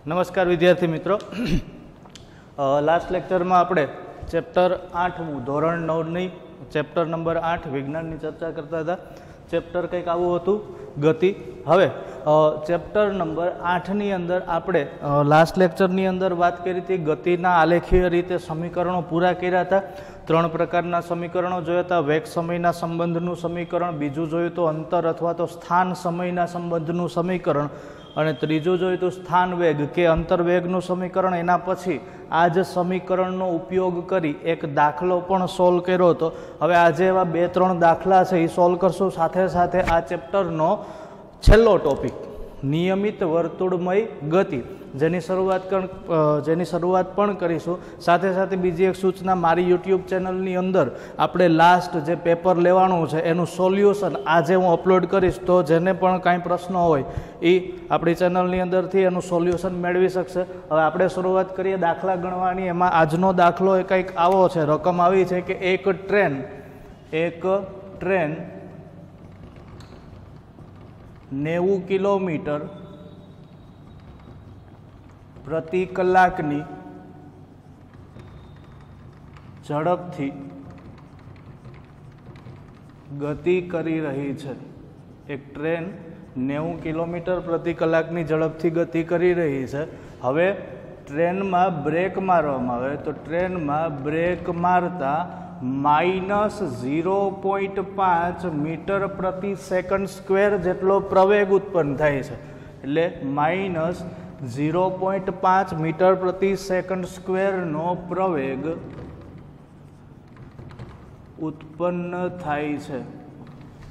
નમસ્કાર વિદ્યાર્થી મિત્રો, લાસ્ટ લેક્ચરમાં આપણે ચેપ્ટર 8 ધોરણ 9ની ચેપ્ટર નંબર 8 વિજ્ઞાનની ચર્ચા કરતા હતા. ચેપ્ટર કંઈક આવું હતું, ગતિ. હવે ચેપ્ટર નંબર 8ની અંદર આપણે લાસ્ટ લેક્ચરની અંદર વાત કરી હતી ગતિના આલેખીય રીતે સમીકરણો પૂરા કર્યા હતા. 3 પ્રકારના સમીકરણો જોયા હતા. વેગ સમયના સંબંધનું સમીકરણ, બીજું જોયું તો અંતર અથવા તો સ્થાન સમયના સંબંધનું સમીકરણ, અને ત્રીજું જોયું તો સ્થાન વેગ કે અંતરવેગનું સમીકરણ. એના પછી આ જ સમીકરણનો ઉપયોગ કરી એક દાખલો પણ સોલ્વ કર્યો હતો. હવે આજે એવા 2-3 દાખલા છે એ સોલ્વ કરશું. સાથે સાથે આ ચેપ્ટરનો છેલ્લો ટોપિક નિયમિત વર્તુળમય ગતિ, જેની શરૂઆત પણ કરીશું. સાથે સાથે બીજી એક સૂચના, મારી યુટ્યુબ ચેનલની અંદર આપણે લાસ્ટ જે પેપર લેવાનું છે એનું સોલ્યુશન આજે હું અપલોડ કરીશ, તો જેને પણ કાંઈ પ્રશ્ન હોય એ આપણી ચેનલની અંદરથી એનું સોલ્યુશન મેળવી શકશે. હવે આપણે શરૂઆત કરીએ દાખલા ગણવાની. એમાં આજનો દાખલો એ કંઈક આવો છે. રકમ આવી છે કે એક ટ્રેન 90 કિલોમીટર પ્રતિ કલાકની ઝડપથી ગતિ કરી રહી છે. એક ટ્રેન 90 કિલોમીટર પ્રતિ કલાકની ઝડપથી ગતિ કરી રહી છે. હવે ટ્રેનમાં બ્રેક મારવામાં આવે તો ટ્રેનમાં બ્રેક મારતા -0.5 મીટર પ્રતિ સેકન્ડ સ્ક્વેર જેટલો પ્રવેગ ઉત્પન્ન થાય છે. એટલે -0.5 મીટર પ્રતિ સેકન્ડ સ્ક્વેરનો પ્રવેગ ઉત્પન્ન થાય છે.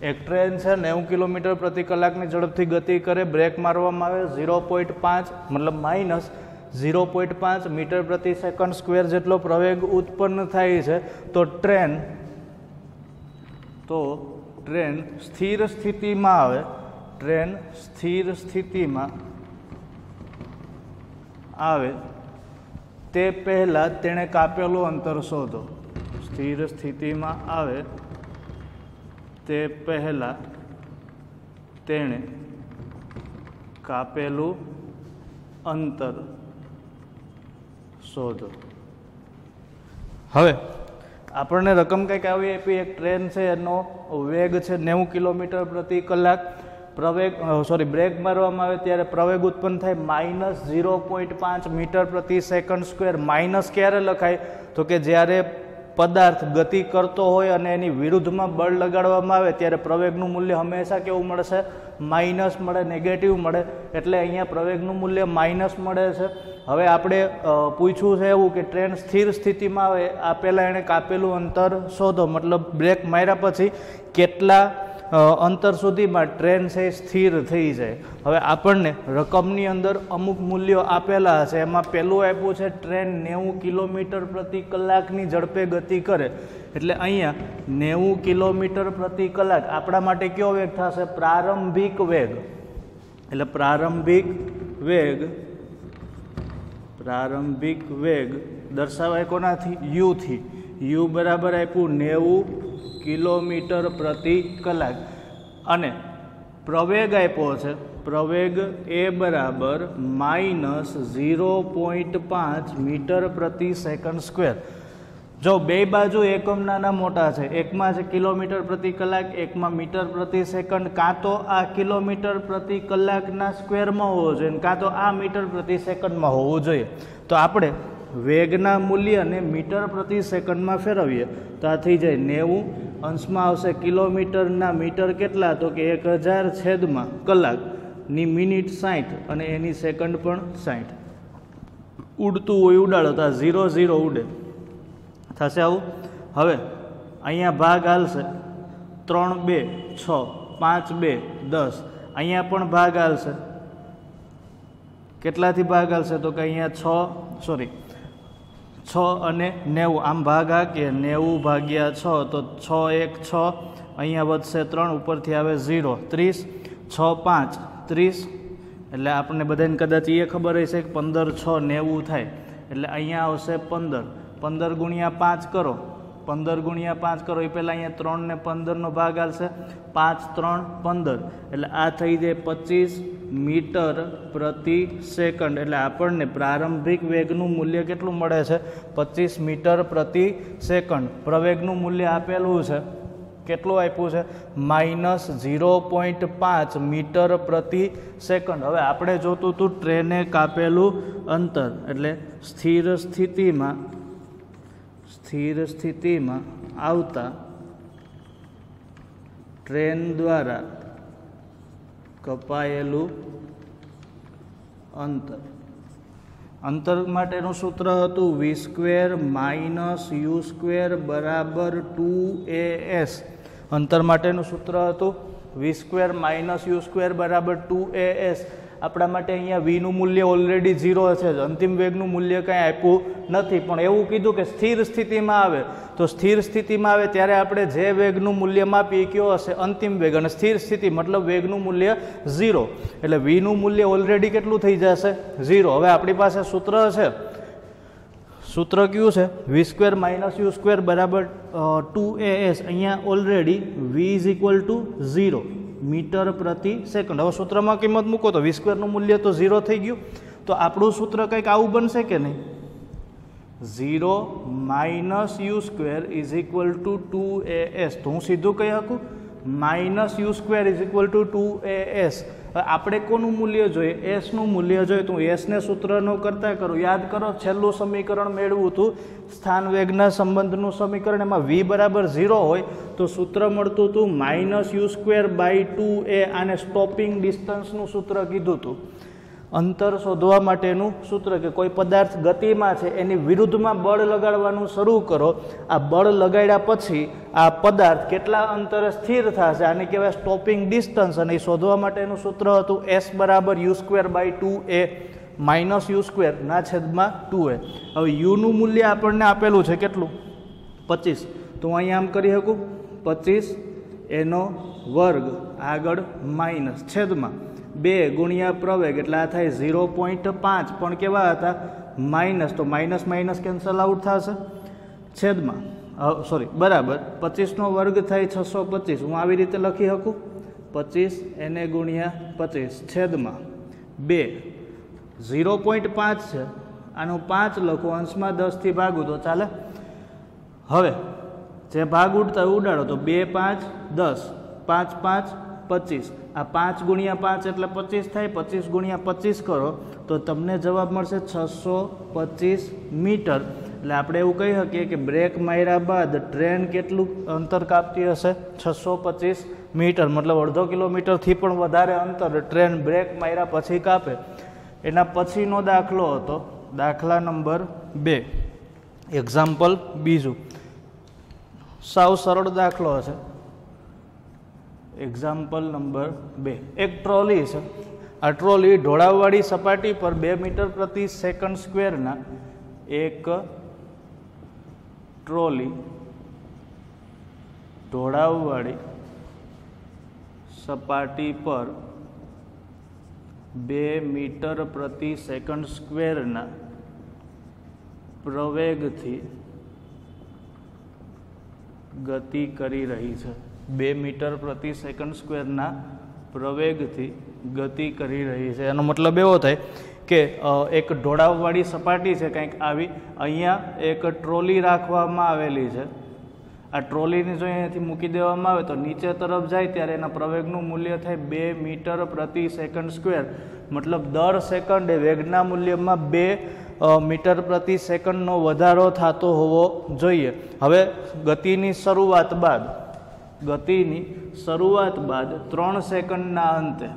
એક ટ્રેન છે 90 કિલોમીટર પ્રતિ કલાકની ઝડપથી ગતિ કરે, બ્રેક મારવામાં આવે, 0.5 મતલબ -0.5 મીટર પ્રતિ સેકન્ડ સ્ક્વેર જેટલો પ્રવેગ ઉત્પન્ન થાય છે. તો ટ્રેન સ્થિર સ્થિતિમાં આવે. ટ્રેન સ્થિર સ્થિતિમાં આવે તે પહેલાં તેણે કાપેલું અંતર શોધો. સ્થિર સ્થિતિમાં આવે તે પહેલાં તેણે કાપેલું અંતર શોધો. હવે આપણને રકમ કંઈક આવી આપી. એક ટ્રેન છે, એનો વેગ છે 90 કિલોમીટર પ્રતિ કલાક. બ્રેક મારવામાં આવે ત્યારે પ્રવેગ ઉત્પન્ન થાય -0.5 મીટર પ્રતિ સેકન્ડ સ્ક્વેર. માઇનસ ક્યારે લખાય તો કે જ્યારે પદાર્થ ગતિ કરતો હોય અને એની વિરુદ્ધમાં બળ લગાડવામાં આવે ત્યારે પ્રવેગનું મૂલ્ય હંમેશા કેવું મળશે? માઇનસ મળે, નેગેટિવ મળે. એટલે અહીંયા પ્રવેગનું મૂલ્ય માઇનસ મળે છે. હવે આપણે પૂછ્યું છે એવું કે ટ્રેન સ્થિર સ્થિતિમાં આવે, આ પહેલાં એણે કાપેલું અંતર શોધો. મતલબ બ્રેક માર્યા પછી કેટલા અંતર સુધીમાં ટ્રેન છે સ્થિર થઈ જાય. હવે આપણને રકમની અંદર અમુક મૂલ્યો આપેલા છે. એમાં પહેલું આપ્યું છે ટ્રેન 90 કિલોમીટર પ્રતિ કલાકની ઝડપે ગતિ કરે. એટલે અહીંયા 90 કિલોમીટર પ્રતિ કલાક આપણા માટે કયો વેગ થશે? પ્રારંભિક વેગ. એટલે પ્રારંભિક વેગ દર્શાવાય કોનાથી? યુ થી. યુ બરાબર આપ્યું 90 કિલોમીટર પ્રતિ કલાક. અને પ્રવેગ આપ્યો છે. પ્રવેગ એ બરાબર -0.5 મીટર પ્રતિ સેકન્ડ સ્ક્વેર. જો બે બાજુ એકમ નાના મોટા છે, એકમાં છે કિલોમીટર પ્રતિ કલાક, એકમાં મીટર પ્રતિ સેકન્ડ. કાં તો આ કિલોમીટર પ્રતિ કલાકના સ્ક્વેરમાં હોવો જોઈએ, કાં તો આ મીટર પ્રતિ સેકન્ડમાં હોવું જોઈએ. તો આપણે વેગના મૂલ્યને મીટર પ્રતિ સેકન્ડમાં ફેરવીએ તો આ થઈ જાય 90, અંશમાં આવશે કિલોમીટરના મીટર કેટલા? તો કે 1000 કલાકની મિનિટ 60 અને એની સેકન્ડ પણ 60. ઉડતું હોય ઉડાડો તો આ 0 ઉડે થશે આવું. હવે અહીંયા ભાગ હાલશે 3 2 6 5 2 10. અહીંયા પણ ભાગ હાલશે. કેટલાથી ભાગ હાલશે? તો કે અહીંયા 6 અને 90 આમ ભાગ હાકીએ. 90 ભાગ્યા 6 તો 6 1 6. અહીંયા વધશે 3, ઉપરથી આવે 0. 30 6 5 30. એટલે આપણને બધાને કદાચ એ ખબર હશે કે 15 6 90 થાય. એટલે અહીંયા આવશે 15. 15 ગુણ્યા 5 કરો. 15 ગુણ્યા 5 કરો એ પહેલાં અહીંયા 3 ને 15નો ભાગ હાલશે. 5 3 15. એટલે આ થઈ જાય 25 મીટર પ્રતિ સેકન્ડ એટલે આપણને પ્રારંભિક વેગનું મૂલ્ય કેટલું મળે છે 25 મીટર પ્રતિ સેકન્ડ. પ્રવેગનું મૂલ્ય આપેલું છે કેટલું આપ્યું છે -0.5 મીટર પ્રતિ સેકન્ડ. હવે આપણે જોતું હતું ટ્રેને કાપેલું અંતર એટલે સ્થિર સ્થિતિમાં આવતા ટ્રેન દ્વારા કપાયેલું અંતર માટેનું સૂત્ર હતું v² - u² બરાબર 2as. અંતર માટેનું સૂત્ર હતું v² - u² બરાબર 2as. આપણા માટે અહીંયા વીનું મૂલ્ય ઓલરેડી 0 છે જ, અંતિમ વેગનું મૂલ્ય કાંઈ આપ્યું નથી. પણ એવું કીધું કે સ્થિર સ્થિતિમાં આવે, તો સ્થિર સ્થિતિમાં આવે ત્યારે આપણે જે વેગનું મૂલ્ય માપીએ કયો હશે અંતિમ વેગ, અને સ્થિર સ્થિતિ મતલબ વેગનું મૂલ્ય 0 એટલે વીનું મૂલ્ય ઓલરેડી કેટલું થઈ જશે 0. હવે આપણી પાસે સૂત્ર છે, સૂત્ર કયું છે v² - u² બરાબર 2as. અહીંયા ઓલરેડી v = 0 મીટર પ્રતિ સેકન્ડ. હવે સૂત્રમાં કિંમત મૂકો તો v² નું મૂલ્ય તો 0 થઈ ગયું. તો આપણું સૂત્ર કંઈક આવું બનશે કે નહીં 0 - u² = 2as. તો હું સીધું કહી શકું -u² = 2as. આપણે કોનું મૂલ્ય જોઈએ s નું મૂલ્ય જોઈએ. તો s ને સૂત્રનો કરતા કરું, યાદ કરો છેલ્લું સમીકરણ મેળવું હતું સ્થાન વેગના સંબંધનું સમીકરણ, એમાં v બરાબર 0 હોય તો સૂત્ર મળતું હતું -u²/2a. આને સ્ટોપિંગ ડિસ્ટન્સનું સૂત્ર કીધું હતું. અંતર શોધવા માટેનું સૂત્ર કે કોઈ પદાર્થ ગતિમાં છે એની વિરુદ્ધમાં બળ લગાડવાનું શરૂ કરો, આ બળ લગાડ્યા પછી આ પદાર્થ કેટલા અંતરે સ્થિર થશે, આને કહેવાય સ્ટોપિંગ ડિસ્ટન્સ. અને એ શોધવા માટેનું સૂત્ર હતું s બરાબર u²/2a -u²/2a. હવે યુનું મૂલ્ય આપણને આપેલું છે કેટલું 25. તો હું અહીંયા આમ કરી શકું 25 એનો વર્ગ આગળ માઇનસ છેદમાં 2 ગુણ્યા પ્રવેગ એટલે આ થાય 0.5. પણ કેવા હતા માઇનસ, તો માઇનસ માઇનસ કેન્સલ આઉટ થશે છેદમાં બરાબર 25 નો વર્ગ થાય 625. હું આવી રીતે લખી શકું 25 એને ગુણ્યા 25 છેદમાં 2. 0.5 છે, આનું 5 લખો, અંશમાં 10 થી ભાગું તો ચાલે. હવે જે ભાગ ઉડતા ઉડાડો તો 2 5 10 5 5 25. આ 5 ગુણ્યા 5 એટલે 25 થાય. 25 ગુણ્યા 25 કરો તો તમને જવાબ મળશે 625 મીટર. એટલે આપણે એવું કહી શકીએ કે બ્રેક માર્યા બાદ ટ્રેન કેટલું અંતર કાપતી હશે 625 મીટર. મતલબ અડધો કિલોમીટરથી પણ વધારે અંતર ટ્રેન બ્રેક માર્યા પછી કાપે. એના પછીનો દાખલો હતો દાખલા નંબર 2. એક્ઝામ્પલ બીજું સાવ સરળ દાખલો હશે. Example number 2. એક ટ્રોલી છે. આ ટ્રોલી ઢોળાવવાળી સપાટી પર 2 મીટર પ્રતિ સેકન્ડ સ્ક્વેરના એક ટ્રોલી ઢોળાવવાળી સપાટી પર 2 મીટર પ્રતિ સેકન્ડ સ્ક્વેરના પ્રવેગથી ગતિ કરી રહી છે. 2 મીટર પ્રતિ સેકન્ડ સ્ક્વેરના પ્રવેગથી ગતિ કરી રહી છે. એનો મતલબ એવો થાય કે એક ઢોળાવવાળી સપાટી છે કંઈક આવી, અહીંયા એક ટ્રોલી રાખવામાં આવેલી છે. આ ટ્રોલીને જો અહીંયાથી મૂકી દેવામાં આવે તો નીચે તરફ જાય ત્યારે એના પ્રવેગનું મૂલ્ય થાય 2 મીટર પ્રતિ સેકન્ડ સ્ક્વેર. મતલબ દર સેકન્ડે વેગના મૂલ્યમાં 2 મીટર પ્રતિ સેકન્ડનો વધારો થતો હોવો જોઈએ. હવે ગતિની શરૂઆત બાદ 3 સેકન્ડના અંતે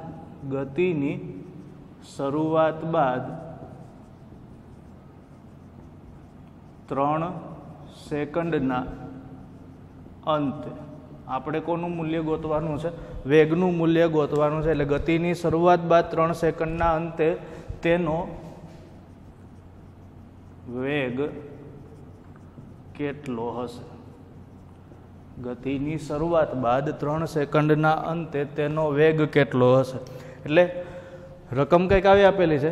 3 સેકન્ડના અંતે આપણે કોનું મૂલ્ય ગોતવાનું છે વેગનું મૂલ્ય ગોતવાનું છે. એટલે ગતિની શરૂઆત બાદ 3 સેકન્ડના અંતે તેનો વેગ કેટલો હશે. ગતિની શરૂઆત બાદ 3 સેકન્ડના અંતે તેનો વેગ કેટલો હશે. એટલે રકમ કંઈક આવી આપેલી છે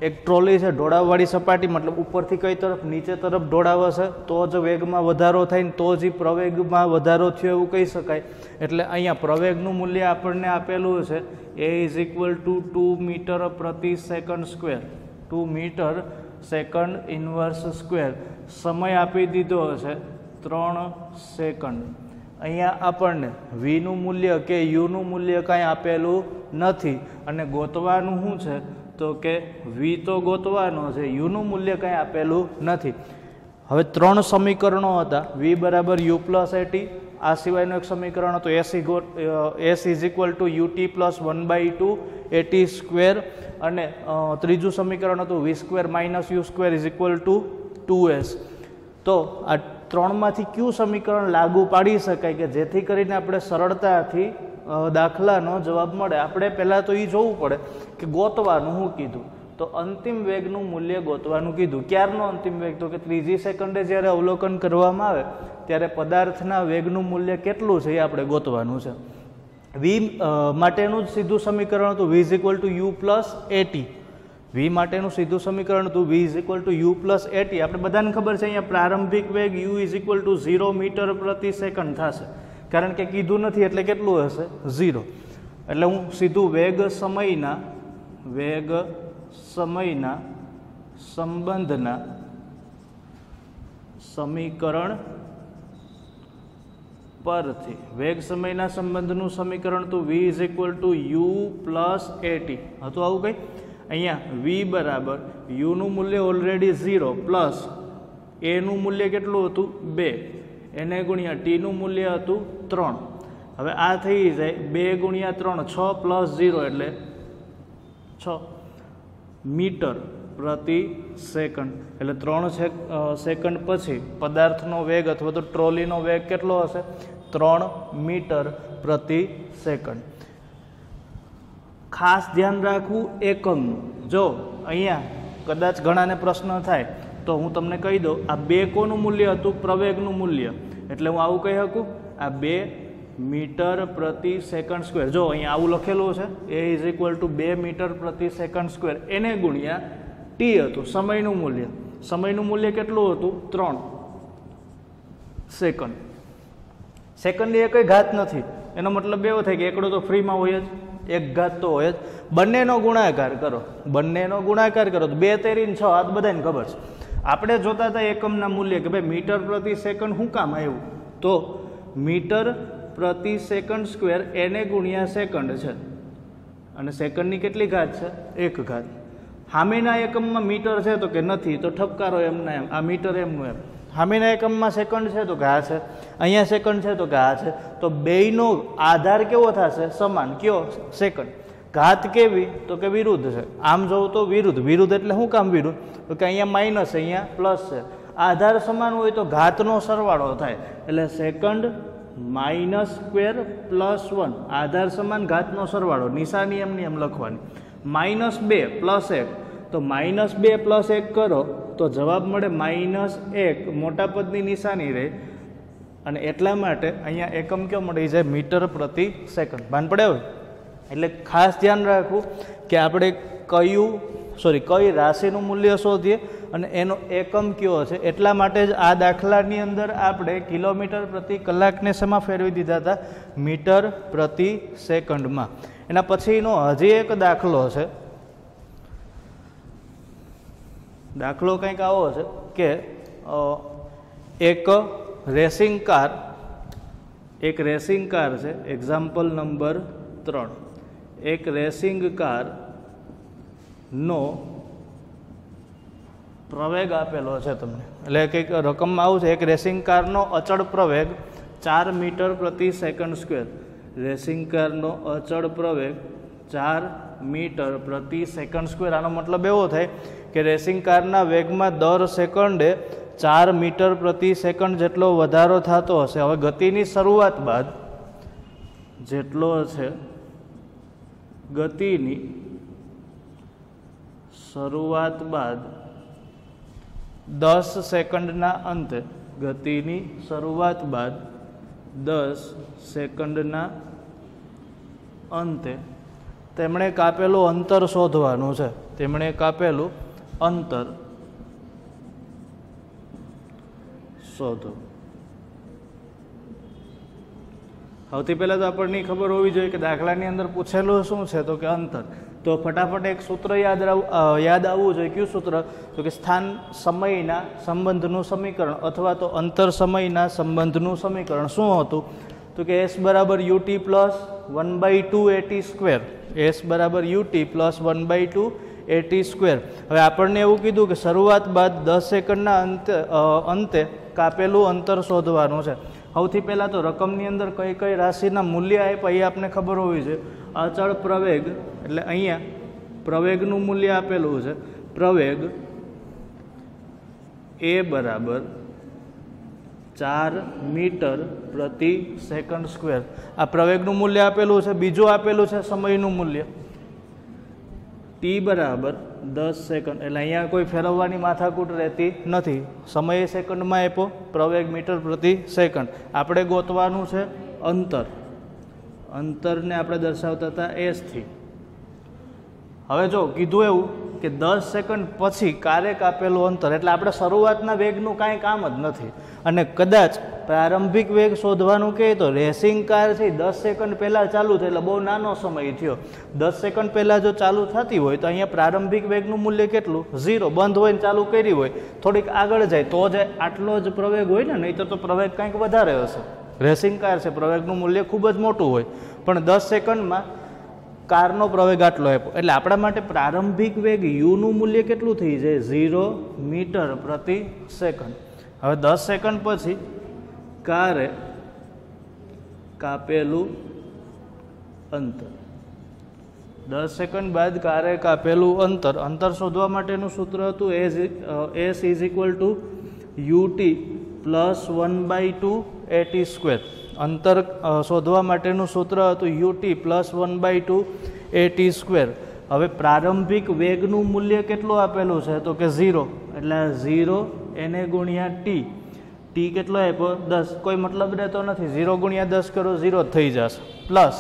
એક ટ્રોલી છે ઢોળાવવાળી સપાટી, મતલબ ઉપરથી કઈ તરફ નીચે તરફ ઢોળાવશે તો જ વેગમાં વધારો થાય ને તો જ પ્રવેગમાં વધારો થયો એવું કહી શકાય. એટલે અહીંયા પ્રવેગનું મૂલ્ય આપણને આપેલું છે એ ઇઝ ઇક્વલ ટુ 2 મીટર પ્રતિ second square, 2 metre second inverse square. સમય આપી દીધો છે 3 સેકન્ડ. અહીંયા આપણને વીનું મૂલ્ય કે યુનું મૂલ્ય કાંઈ આપેલું નથી અને ગોતવાનું શું છે તો કે વી તો ગોતવાનો છે, યુનું મૂલ્ય કાંઈ આપેલું નથી. હવે 3 સમીકરણો હતા, વી બરાબર યુ પ્લસ એટી, આ સિવાયનું એક સમીકરણ હતું S is equal to UT plus 1/2 AT square, અને ત્રીજું સમીકરણ હતું V square minus U square is equal to 2s. તો આ 3માંથી કયું સમીકરણ લાગુ પાડી શકાય કે જેથી કરીને આપણે સરળતાથી દાખલાનો જવાબ મળે. આપણે પહેલાં તો એ જોવું પડે કે ગોતવાનું શું કીધું, તો અંતિમ વેગનું મૂલ્ય ગોતવાનું કીધું. ક્યારનો અંતિમ વેગ, તો કે ત્રીજી સેકન્ડે જ્યારે અવલોકન કરવામાં આવે ત્યારે પદાર્થના વેગનું મૂલ્ય કેટલું છે એ આપણે ગોતવાનું છે. વી માટેનું જ સીધું સમીકરણ હતું V is equal to U plus AT. V માટેનું સીધું સમીકરણ હતું V is equal to U plus AT. આપણે બધાને ખબર છે અહીંયા પ્રારંભિક વેગ U is equal to 0 metre પ્રતિ સેકન્ડ થશે, કારણ કે કીધું નથી એટલે કેટલું હશે 0. એટલે હું સીધું વેગ સમયના સંબંધના સમીકરણ પરથી, વેગ સમયના સંબંધનું સમીકરણ તો V is equal to U plus AT હતું. આવું કંઈ અહીંયા વી બરાબર યુનું મૂલ્ય ઓલરેડી 0 પ્લસ એનું મૂલ્ય કેટલું હતું 2, એને ગુણ્યા ટીનું મૂલ્ય હતું 3. હવે આ થઈ જાય 2 ગુણ્યા 3 6 પ્લસ 0 એટલે 6 મીટર પ્રતિ સેકન્ડ. એટલે 3 સેકન્ડ પછી પદાર્થનો વેગ અથવા તો ટ્રોલીનો વેગ કેટલો હશે 3 મીટર પ્રતિ સેકન્ડ. ખાસ ધ્યાન રાખવું એકમનું. જો અહીંયા કદાચ ઘણાને પ્રશ્ન થાય તો હું તમને કહી દઉં, આ 2 કોનું મૂલ્ય હતું પ્રવેગનું મૂલ્ય, એટલે હું આવું કહી શકું આ 2 મીટર પ્રતિ સેકન્ડ સ્ક્વેર. જો અહીંયા આવું લખેલું છે એ ઇઝ ઇક્વલ ટુ 2 મીટર પ્રતિ સેકન્ડ સ્ક્વેર, એને ગુણ્યા ટી હતું સમયનું મૂલ્ય. સમયનું મૂલ્ય કેટલું હતું 3 સેકન્ડ. સેકન્ડની એ કંઈ ઘાત નથી, એનો મતલબ એવો થાય કે એકડો તો ફ્રીમાં હોય જ, એક ઘાત તો હોય જ. બંનેનો ગુણાકાર કરો, બંનેનો ગુણાકાર કરો તો 2 તેરી 6, આ બધાને ખબર છે. આપણે જોતા હતા એકમના મૂલ્ય કે ભાઈ મીટર પ્રતિ સેકન્ડ શું કામ આવ્યું, તો મીટર પ્રતિ સેકન્ડ સ્ક્વેર એને ગુણ્યા સેકન્ડ છે અને સેકન્ડની કેટલી ઘાત છે 1 ઘાત. સામેના એકમમાં મીટર છે તો કે નથી, તો ઠપકારો એમના એમ, આ મીટર એમનું એમ. સામેના એકમમાં સેકન્ડ છે તો કે આ છે, અહીંયા સેકન્ડ છે તો કે આ છે. તો બેયનો આધાર કેવો થશે સમાન, કયો સેકન્ડ. ઘાત કેવી તો કે વિરુદ્ધ છે, આમ જોવું તો વિરુદ્ધ. વિરુદ્ધ એટલે શું કામ વિરુદ્ધ, તો કે અહીંયા માઇનસ અહીંયા પ્લસ છે. આધાર સમાન હોય તો ઘાતનો સરવાળો થાય, એટલે સેકન્ડ માઇનસ સ્ક્વેર પ્લસ 1, આધાર સમાન ઘાતનો સરવાળો, નિશાની એમની એમ લખવાની. -2 પ્લસ 1, તો -2 પ્લસ 1 કરો તો જવાબ મળે -1, મોટા પદની નિશાની રહે. અને એટલા માટે અહીંયા એકમ કયો મળી જાય મીટર પ્રતિ સેકન્ડ. ભાન પડે હોય. એટલે ખાસ ધ્યાન રાખવું કે આપણે કઈ રાશિનું મૂલ્ય શોધીએ અને એનો એકમ કયો છે. એટલા માટે જ આ દાખલાની અંદર આપણે કિલોમીટર પ્રતિ કલાકને શેમાં ફેરવી દીધા હતા, મીટર પ્રતિ સેકન્ડમાં. એના પછીનો હજી એક દાખલો છે. દાખલો કંઈક આવો છે કે એક રેસિંગ કાર છે, એક્ઝામ્પલ નંબર 3. એક રેસિંગ કારનો પ્રવેગ આપેલો છે તમને, એટલે કંઈક રકમમાં આવું છે. એક રેસિંગ કારનો અચળ પ્રવેગ 4 મીટર પ્રતિ સેકન્ડ સ્ક્વેર. રેસિંગ કારનો અચળ પ્રવેગ 4 મીટર પ્રતિ સેકન્ડ સ્ક્વેર. આનો મતલબ એવો થાય કે રેસિંગ કારના વેગમાં દર સેકન્ડે 4 મીટર પ્રતિ સેકન્ડ જેટલો વધારો થતો હશે. હવે ગતિની શરૂઆત બાદ જેટલો છે, ગતિની શરૂઆત બાદ 10 સેકન્ડના અંતે, ગતિની શરૂઆત બાદ 10 સેકન્ડના અંતે તેમણે કાપેલું અંતર શોધવાનું છે. તેમણે કાપેલું અંતર શોધો. સૌથી પહેલાં તો આપણને ખબર હોવી જોઈએ કે દાખલાની અંદર પૂછેલું શું છે, તો કે અંતર. તો ફટાફટ એક સૂત્ર યાદ આવવું જોઈએ. કયું સૂત્ર? તો કે સ્થાન સમયના સંબંધનું સમીકરણ અથવા તો અંતર સમયના સંબંધનું સમીકરણ. શું હતું? તો કે s બરાબર ut plus 1/2 at square. s બરાબર ut પ્લસ 1/2 at સ્ક્વેર. હવે આપણને એવું કીધું કે શરૂઆત બાદ 10 સેકન્ડના અંતે કાપેલું અંતર શોધવાનું છે. સૌથી પહેલાં તો રકમની અંદર કઈ કઈ રાશિના મૂલ્ય આપ્યા એ આપણે ખબર હોવી જોઈએ. અચળ પ્રવેગ એટલે અહીંયા પ્રવેગનું મૂલ્ય આપેલું છે. પ્રવેગ એ બરાબર 4 મીટર પ્રતિ સેકન્ડ સ્ક્વેર. આ પ્રવેગનું મૂલ્ય આપેલું છે. બીજું આપેલું છે સમયનું મૂલ્ય ટી બરાબર 10 સેકન્ડ. એટલે અહીંયા કોઈ ફેરવવાની માથાકૂટ રહેતી નથી. સમય સેકન્ડમાં આપ્યો, પ્રવેગ મીટર પ્રતિ સેકન્ડ. આપણે ગોતવાનું છે અંતર. અંતરને આપણે દર્શાવતા હતા એસથી. હવે જો કીધું એવું કે 10 સેકન્ડ પછી કારે કાપેલું અંતર, એટલે આપણે શરૂઆતના વેગનું કાંઈ કામ જ નથી. અને કદાચ પ્રારંભિક વેગ શોધવાનું કહે તો રેસિંગ કાર છે 10 સેકન્ડ પહેલાં ચાલુ થઈ, એટલે બહુ નાનો સમય થયો. 10 સેકન્ડ પહેલાં જો ચાલુ થતી હોય તો અહીંયા પ્રારંભિક વેગનું મૂલ્ય કેટલું? 0. બંધ હોય ને ચાલુ કરી હોય, થોડીક આગળ જાય તો જ આટલો જ પ્રવેગ હોય ને, નહીં તો પ્રવેગ કંઈક વધારે હશે. રેસિંગ કાર છે, પ્રવેગનું મૂલ્ય ખૂબ જ મોટું હોય, પણ 10 સેકન્ડમાં કારનો પ્રવેગ આટલો આપ્યો. એટલે આપણા માટે પ્રારંભિક વેગ યુનું મૂલ્ય કેટલું થઈ જાય? 0 મીટર પ્રતિ સેકન્ડ. હવે 10 સેકન્ડ પછી કારે કાપેલું અંતર. 10 સેકન્ડ બાદ કારે કાપેલું અંતર. અંતર શોધવા માટેનું સૂત્ર હતું s is equal two ut plus 1/2 at square. અંતર શોધવા માટેનું સૂત્ર હતું ut પ્લસ 1/2 at સ્ક્વેર. હવે પ્રારંભિક વેગનું મૂલ્ય કેટલું આપેલું છે? તો કે 0. એટલે 0 એને ગુણ્યા ટી. ટી કેટલો આપ્યો? 10. કોઈ મતલબ રહેતો નથી. 0 ગુણ્યા 10 કરો, 0 થઈ જશે. પ્લસ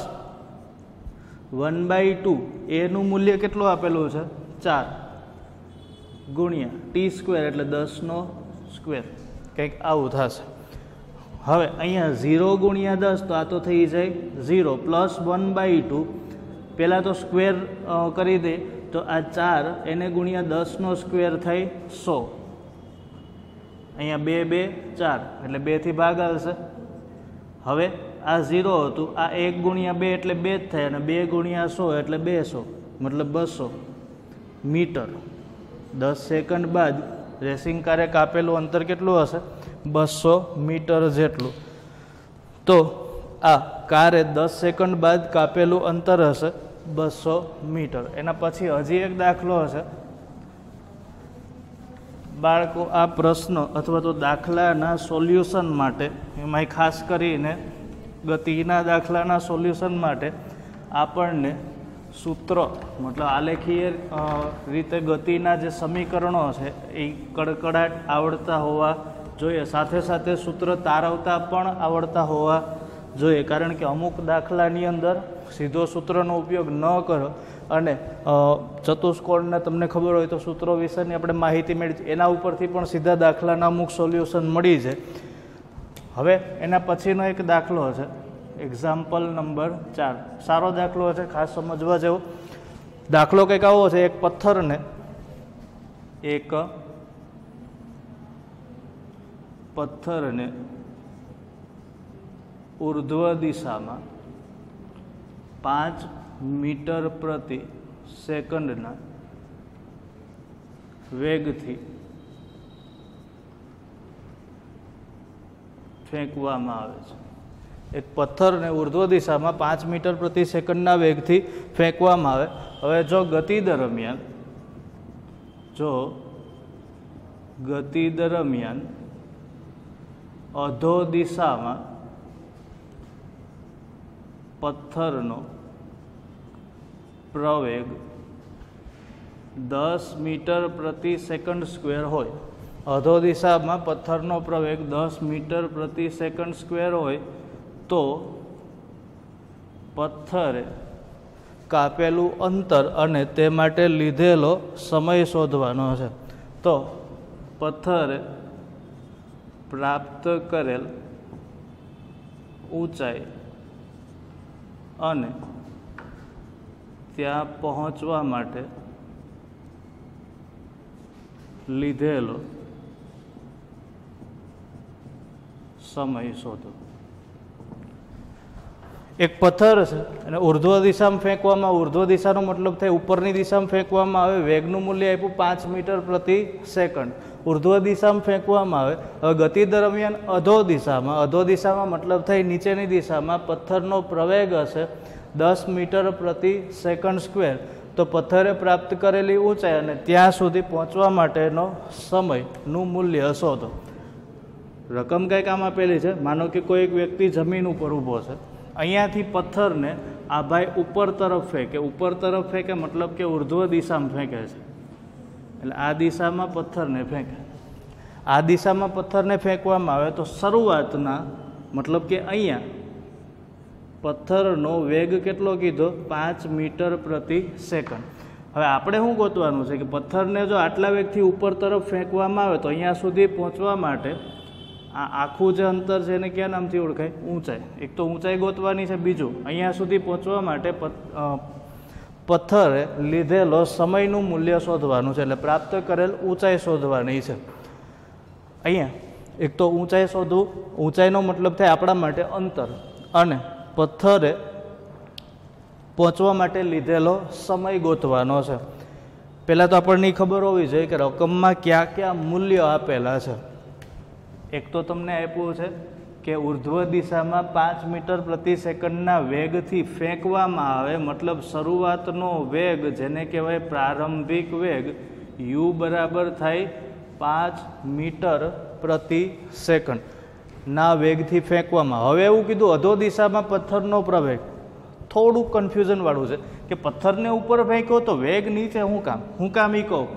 1/2 એનું મૂલ્ય કેટલું આપેલું છે? 4 ગુણ્યા ટી સ્ક્વેર એટલે 10નો સ્ક્વેર. કંઈક આવું થશે. હવે અહીંયા 0 ગુણ્યા 10 તો આ તો થઈ જાય 0 પ્લસ 1/2. પહેલાં તો સ્ક્વેર કરી દે તો આ 4 એને ગુણ્યા 10નો સ્ક્વેર થઈ 100. અહીંયા 2 2 4 એટલે 2 થી ભાગ આવશે. હવે આ 0 હતું, આ 1 ગુણ્યા 2 એટલે 2 જ થાય, અને 2 ગુણ્યા 100 એટલે 200, મતલબ 200 મીટર. 10 સેકન્ડ બાદ રેસિંગ કારે કાપેલું અંતર કેટલું હશે? 200 મીટર જેટલું. તો આ કારે 10 સેકન્ડ બાદ કાપેલું અંતર હશે 200 મીટર. એના પછી હજી એક દાખલો હશે. બાળકો આ પ્રશ્ન અથવા તો દાખલાના સોલ્યુશન માટે, એમાં ખાસ કરીને ગતિના દાખલાના સોલ્યુશન માટે આપણને સૂત્ર મતલબ આલેખીય રીતે ગતિના જે સમીકરણો છે એ કડકડાટ આવડતા હોવા જોઈએ. સાથે સાથે સૂત્ર તારવતા પણ આવડતા હોવા જોઈએ. કારણ કે અમુક દાખલાની અંદર સીધો સૂત્રનો ઉપયોગ ન કરો અને ચતુષ્કોણને તમને ખબર હોય તો સૂત્રો વિશેની આપણે માહિતી મેળવી, એના ઉપરથી પણ સીધા દાખલાના અમુક સોલ્યુશન મળી જાય. હવે એના પછીનો એક દાખલો છે, એક્ઝામ્પલ નંબર 4. સારો દાખલો છે, ખાસ સમજવા જેવો. દાખલો કંઈક આવો છે. એક પથ્થરને ઉર્ધ્વ દિશામાં 5 મીટર પ્રતિ સેકન્ડના વેગથી ફેંકવામાં આવે છે. એક પથ્થરને ઉર્ધ્વ દિશામાં 5 મીટર પ્રતિ સેકન્ડના વેગથી ફેંકવામાં આવે. હવે જો ગતિ દરમિયાન અધો દિશામાં પથ્થરનો પ્રવેગ 10 મીટર પ્રતિ સેકન્ડ સ્ક્વેર હોય, અધો દિશામાં પથ્થરનો પ્રવેગ 10 મીટર પ્રતિ સેકન્ડ સ્ક્વેર હોય, તો પથ્થરે કાપેલું અંતર અને તે માટે લીધેલો સમય શોધવાનો છે. તો પથ્થરે પ્રાપ્ત કરેલ ઊંચાઈ અને ત્યાં પહોંચવા માટે લીધેલો સમય શોધો. એક પથ્થર છે અને ઉર્ધ્વ દિશામાં ફેંકવામાં, ઉર્ધ્વ દિશાનો મતલબ થાય ઉપરની દિશામાં ફેંકવામાં આવે. વેગનું મૂલ્ય આપ્યું 5 મીટર પ્રતિ સેકન્ડ. ઉર્ધ્વ દિશામાં ફેંકવામાં આવે. હવે ગતિ દરમિયાન અધો દિશામાં મતલબ થાય નીચેની દિશામાં પથ્થરનો પ્રવેગ હશે 10 મીટર પ્રતિ સેકન્ડ સ્ક્વેર. તો પથ્થરે પ્રાપ્ત કરેલી ઊંચાઈ અને ત્યાં સુધી પહોંચવા માટેનો સમયનું મૂલ્ય શોધો. રકમ કંઈક આમ આપેલી છે. માનો કે કોઈ એક વ્યક્તિ જમીન ઉપર ઊભો છે, અહીંયાથી પથ્થરને આ ભાઈ ઉપર તરફ ફેંકે મતલબ કે ઉર્ધ્વ દિશામાં ફેંકે છે. એટલે આ દિશામાં પથ્થરને ફેંકે. આ દિશામાં પથ્થરને ફેંકવામાં આવે તો શરૂઆતના મતલબ કે અહીંયા પથ્થરનો વેગ કેટલો કીધો? 5 મીટર પ્રતિ સેકન્ડ. હવે આપણે શું ગોતવાનું છે કે પથ્થરને જો આટલા વેગથી ઉપર તરફ ફેંકવામાં આવે તો અહીંયા સુધી પહોંચવા માટે આ આખું જે અંતર છે એને ક્યાં નામથી ઓળખાય? ઊંચાઈ. એક તો ઊંચાઈ ગોતવાની છે, બીજું અહીંયા સુધી પહોંચવા માટે પથ્થરે લીધેલો સમયનું મૂલ્ય શોધવાનું છે. એટલે પ્રાપ્ત કરેલ ઊંચાઈ શોધવાની છે. અહીંયા એક તો ઊંચાઈ શોધવું, ઊંચાઈનો મતલબ થાય આપણા માટે અંતર, અને પથ્થરે પહોંચવા માટે લીધેલો સમય ગોતવાનો છે. પહેલાં તો આપણને ખબર હોવી જોઈએ કે રકમમાં કયા કયા મૂલ્યો આપેલા છે. એક તો તમને આપ્યું છે કે ઉર્ધ્વ દિશામાં 5 મીટર પ્રતિ સેકન્ડના વેગથી ફેંકવામાં આવે, મતલબ શરૂઆતનો વેગ જેને કહેવાય પ્રારંભિક વેગ u બરાબર થાય 5 મીટર પ્રતિ સેકન્ડ ના વેગથી ફેંકવામાં. હવે એવું કીધું અધો દિશામાં પથ્થરનો પ્રવેગ. થોડુંક કન્ફ્યુઝન વાળું છે કે પથ્થરને ઉપર ફેંક્યો તો વેગ નીચે હું કામ એ કહું?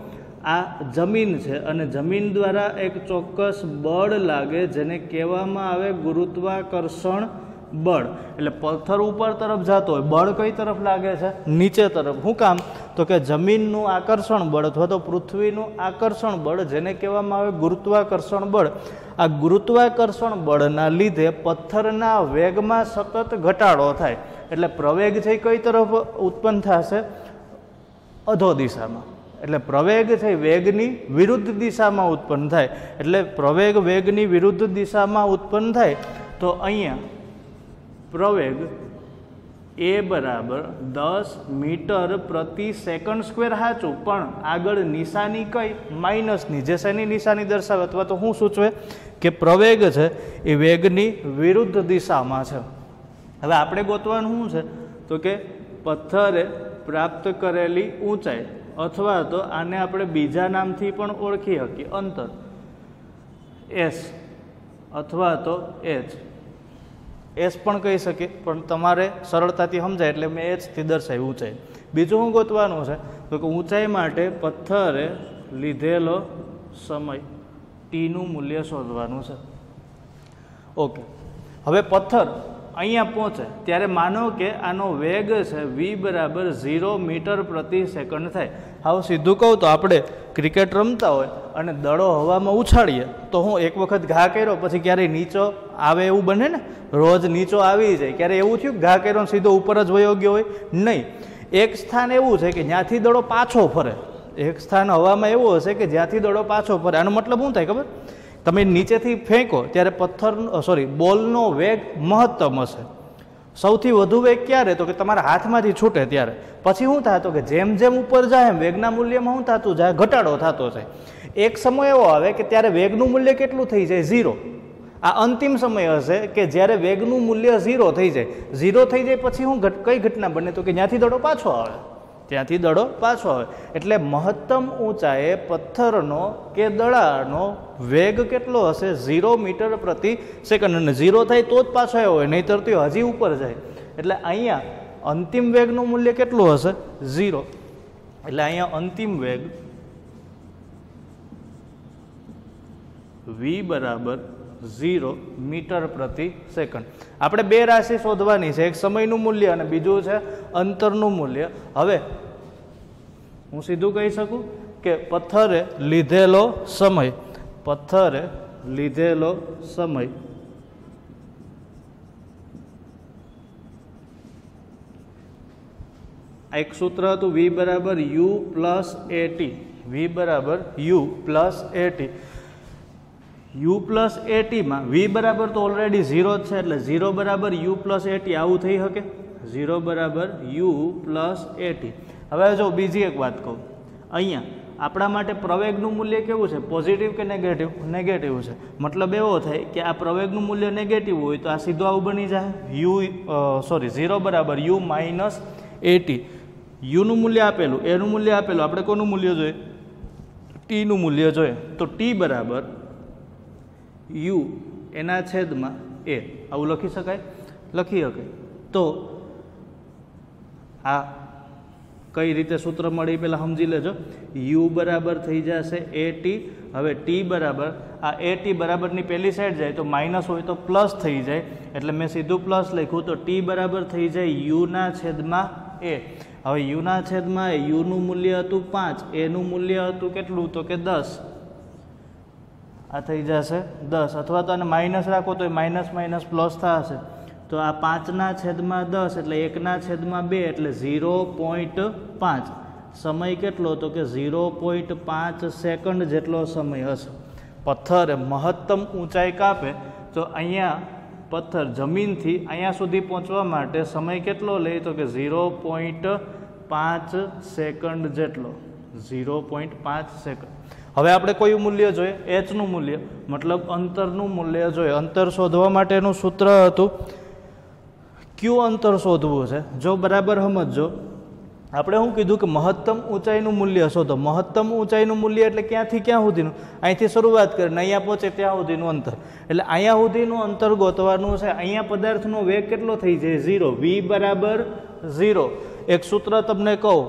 આ જમીન છે અને જમીન દ્વારા એક ચોક્કસ બળ લાગે જેને કહેવામાં આવે ગુરુત્વાકર્ષણ બળ. એટલે પથ્થર ઉપર તરફ જતો હોય, બળ કઈ તરફ લાગે છે? નીચે તરફ. શું કામ? તો કે જમીનનું આકર્ષણ બળ અથવા તો પૃથ્વીનું આકર્ષણ બળ જેને કહેવામાં આવે ગુરુત્વાકર્ષણ બળ. આ ગુરુત્વાકર્ષણ બળના લીધે પથ્થરના વેગમાં સતત ઘટાડો થાય. એટલે પ્રવેગ છે કઈ તરફ ઉત્પન્ન થશે? અધો દિશામાં. એટલે પ્રવેગ છે વેગની વિરુદ્ધ દિશામાં ઉત્પન્ન થાય. એટલે પ્રવેગ વેગની વિરુદ્ધ દિશામાં ઉત્પન્ન થાય તો અહીંયા પ્રવેગ એ બરાબર 10 મીટર પ્રતિ સેકન્ડ સ્ક્વેર. સાચું, પણ આગળ નિશાની કઈ? માઇનસની. જે શેની નિશાની દર્શાવે અથવા તો શું સૂચવે? કે પ્રવેગ છે એ વેગની વિરુદ્ધ દિશામાં છે. હવે આપણે ગોતવાનું શું છે? તો કે પથ્થરે પ્રાપ્ત કરેલી ઊંચાઈ, અથવા તો આને આપણે બીજા નામથી પણ ઓળખી શકીએ, અંતર s અથવા તો h. એસ પણ કહી શકીએ, પણ તમારે સરળતાથી સમજાય એટલે મેં એચથી દર્શાવી ઊંચાઈ. બીજું શું ગોતવાનું છે? તો કે ઊંચાઈ માટે પથ્થરે લીધેલો સમય ટીનું મૂલ્ય શોધવાનું છે. ઓકે, હવે પથ્થર અહીંયા પહોંચે ત્યારે માનો કે આનો વેગ છે v બરાબર 0 મીટર પ્રતિ સેકન્ડ થાય. હવે સીધું કહું તો આપણે ક્રિકેટ રમતા હોય અને દડો હવામાં ઉછાળીએ તો હું એક વખત ઘા કર્યો પછી ક્યારેય નીચો આવે એવું બને ને? રોજ નીચો આવી જાય. ક્યારે એવું થયું ઘા કર્યો સીધો ઉપર જ વયો ગયો હોય? નહીં. એક સ્થાન એવું છે કે જ્યાંથી દડો પાછો ફરે. એક સ્થાન હવામાં એવું હશે કે જ્યાંથી દડો પાછો ફરે. આનો મતલબ શું થાય ખબર? તમે નીચેથી ફેંકો ત્યારે બોલનો વેગ મહત્તમ હશે. સૌથી વધુ વેગ ક્યારે? તો કે તમારા હાથમાંથી છૂટે ત્યારે. પછી શું થાય? તો કે જેમ જેમ ઉપર જાય એમ વેગના મૂલ્યમાં શું થતું જાય? ઘટાડો થતો જાય. એક સમય એવો આવે કે ત્યારે વેગનું મૂલ્ય કેટલું થઈ જાય? 0. આ અંતિમ સમય હશે કે જ્યારે વેગનું મૂલ્ય 0 થઈ જાય. 0 થઈ જાય પછી શું કઈ ઘટના બને? તો કે જ્યાંથી દડો પાછો આવે. એટલે મહત્તમ ઊંચાઈએ પથ્થરનો કે દડાનો વેગ કેટલો હશે? 0 મીટર પ્રતિ સેકન્ડ. અને 0 થાય તો જ પાછો આવ્યો હોય, નહીંતર તો હજી ઉપર જાય. એટલે અહીંયા અંતિમ વેગનું મૂલ્ય કેટલું હશે? 0. એટલે અહીંયા અંતિમ વેગ v બરાબર 0 મીટર પ્રતિ સેકન્ડ. આપણે બે રાશિ શોધવાની છે, એક સમયનું મૂલ્ય અને બીજું છે અંતરનું મૂલ્ય. હવે હું સીધું કહી શકું કે પથ્થરે લીધેલો સમય, પથ્થરે લીધેલો સમય એક સૂત્ર હતું v બરાબર u પ્લસ at, v બરાબર u plus at. u plus એટીમાં v બરાબર તો ઓલરેડી 0 જ છે, એટલે 0 બરાબર u પ્લસ એટી આવું થઈ શકે, 0 બરાબર u પ્લસ એટી. હવે જો બીજી એક વાત કહું, અહીંયા આપણા માટે પ્રવેગનું મૂલ્ય કેવું છે, પોઝિટિવ કે નેગેટિવ? નેગેટિવ છે. મતલબ એવો થાય કે આ પ્રવેગનું મૂલ્ય નેગેટિવ હોય તો આ સીધું આવું બની જાય, 0 બરાબર u માઇનસ એટી. યુનું મૂલ્ય આપેલું, એનું મૂલ્ય આપેલું, આપણે કોનું મૂલ્ય જોઈએ? ટીનું મૂલ્ય જોઈએ. તો ટી બરાબર યુ એના છેદમાં એ, આવું લખી શકાય? લખી શકાય. તો આ કઈ રીતે સૂત્ર મળી પહેલાં સમજી લેજો. યુ બરાબર થઈ જશે એ ટી. હવે ટી બરાબર આ એ ટી બરાબરની પહેલી સાઈડ જાય તો માઇનસ હોય તો પ્લસ થઈ જાય, એટલે મેં સીધું પ્લસ લખ્યું. તો ટી બરાબર થઈ જાય યુના છેદમાં એ. હવે યુના છેદમાં એ, યુનું મૂલ્ય હતું 5, એનું મૂલ્ય હતું કેટલું? તો કે 10. આ થઈ જશે 10, અથવા તો આને માઇનસ રાખો તો એ માઇનસ માઇનસ પ્લસ થશે. તો આ 5ના છેદમાં 10 એટલે 1ના છેદમાં 2 એટલે 0.5. સમય કેટલો? તો કે 0.5 સેકન્ડ જેટલો સમય હશે. પથ્થર મહત્તમ ઊંચાઈ કાપે તો અહીંયા પથ્થર જમીનથી અહીંયા સુધી પહોંચવા માટે સમય કેટલો લે? તો કે 0.5 સેકન્ડ જેટલો, 0.5 સેકન્ડ. હવે આપણે કયું મૂલ્ય જોઈએ? એચનું મૂલ્ય, મતલબ અંતરનું મૂલ્ય જોઈએ. અંતર શોધવા માટેનું સૂત્ર હતું, કયું અંતર શોધવું છે જો બરાબર સમજો. આપણે શું કીધું કે મહત્તમ ઊંચાઈનું મૂલ્ય શોધો. મહત્તમ ઊંચાઈનું મૂલ્ય એટલે ક્યાંથી ક્યાં સુધીનું? અહીંથી શરૂઆત કરીને અહીંયા પહોંચે ત્યાં સુધીનું અંતર. એટલે અહીંયા સુધીનું અંતર ગોતવાનું છે. અહીંયા પદાર્થનો વેગ કેટલો થઈ જાય? 0. v બરાબર 0. એક સૂત્ર તમને કહું,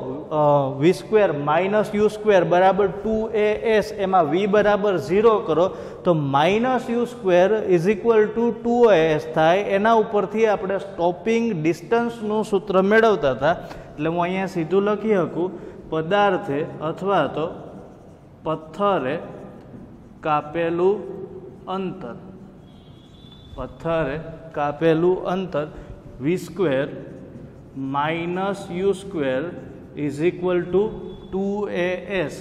v square minus U square બરાબર 2as. એમાં v બરાબર 0 કરો તો minus U square is equal to 2as થાય. એના ઉપરથી આપણે સ્ટોપિંગ ડિસ્ટન્સનું સૂત્ર મેળવતા હતા. એટલે હું અહીંયા સીધું લખી શકું, પદાર્થે અથવા તો પથ્થરે કાપેલું અંતર, પથ્થરે કાપેલું અંતર v square minus U square is equal to 2as.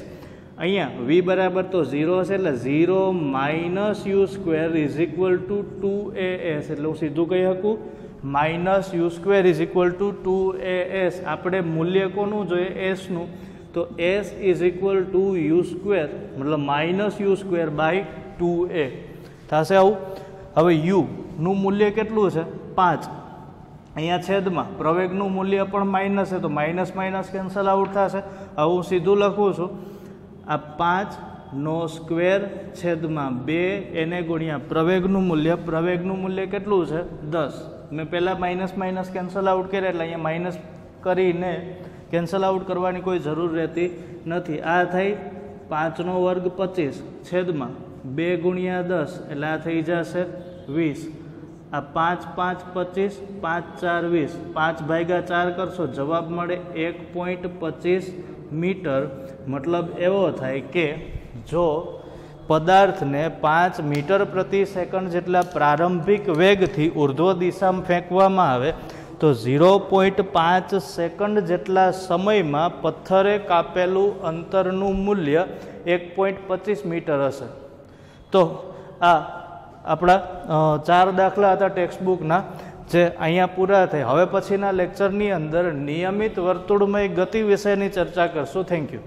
અહીંયા v બરાબર તો 0 છે એટલે 0 minus U square is equal to 2as. એટલે હું સીધું કહી શકું minus U square is equal to 2as. આપણે મૂલ્ય કોનું જોઈએ? એસનું. તો S is equal to U square, મતલબ minus U square by 2a થશે આવું. હવે યુનું મૂલ્ય કેટલું છે? 5. અહીંયા છેદમાં પ્રવેગનું મૂલ્ય પણ માઇનસ છે, તો માઇનસ માઇનસ કેન્સલ આઉટ થશે. હવે હું સીધું લખું છું, આ 5નો સ્ક્વેર છેદમાં 2 એને ગુણ્યા પ્રવેગનું મૂલ્ય. પ્રવેગનું મૂલ્ય કેટલું છે? 10. મેં પહેલાં માઇનસ માઇનસ કેન્સલ આઉટ કર્યા એટલે અહીંયા માઇનસ કરીને કેન્સલ આઉટ કરવાની કોઈ જરૂર રહેતી નથી. આ થઈ 5નો વર્ગ 25 છેદમાં 2 ગુણ્યા 10 એટલે આ થઈ જશે 20. આ 5 5 25, 5 4 20, 5 ભાગ્યા 4 કરશો જવાબ મળે 1.25 મીટર. મતલબ એવો થાય કે જો પદાર્થને 5 મીટર પ્રતિ સેકન્ડ જેટલા પ્રારંભિક વેગથી ઉર્ધ્વ દિશામાં ફેંકવામાં આવે તો 0.5 સેકન્ડ જેટલા સમયમાં પથ્થરે કાપેલું અંતરનું મૂલ્ય 1.25 મીટર હશે. તો આ આપણા 4 દાખલા હતા ટેક્સ્ટબુકના, જે અહીંયા પૂરા થાય. હવે પછીના લેક્ચરની અંદર નિયમિત વર્તુળમય ગતિ વિશેની ચર્ચા કરશું. Thank you.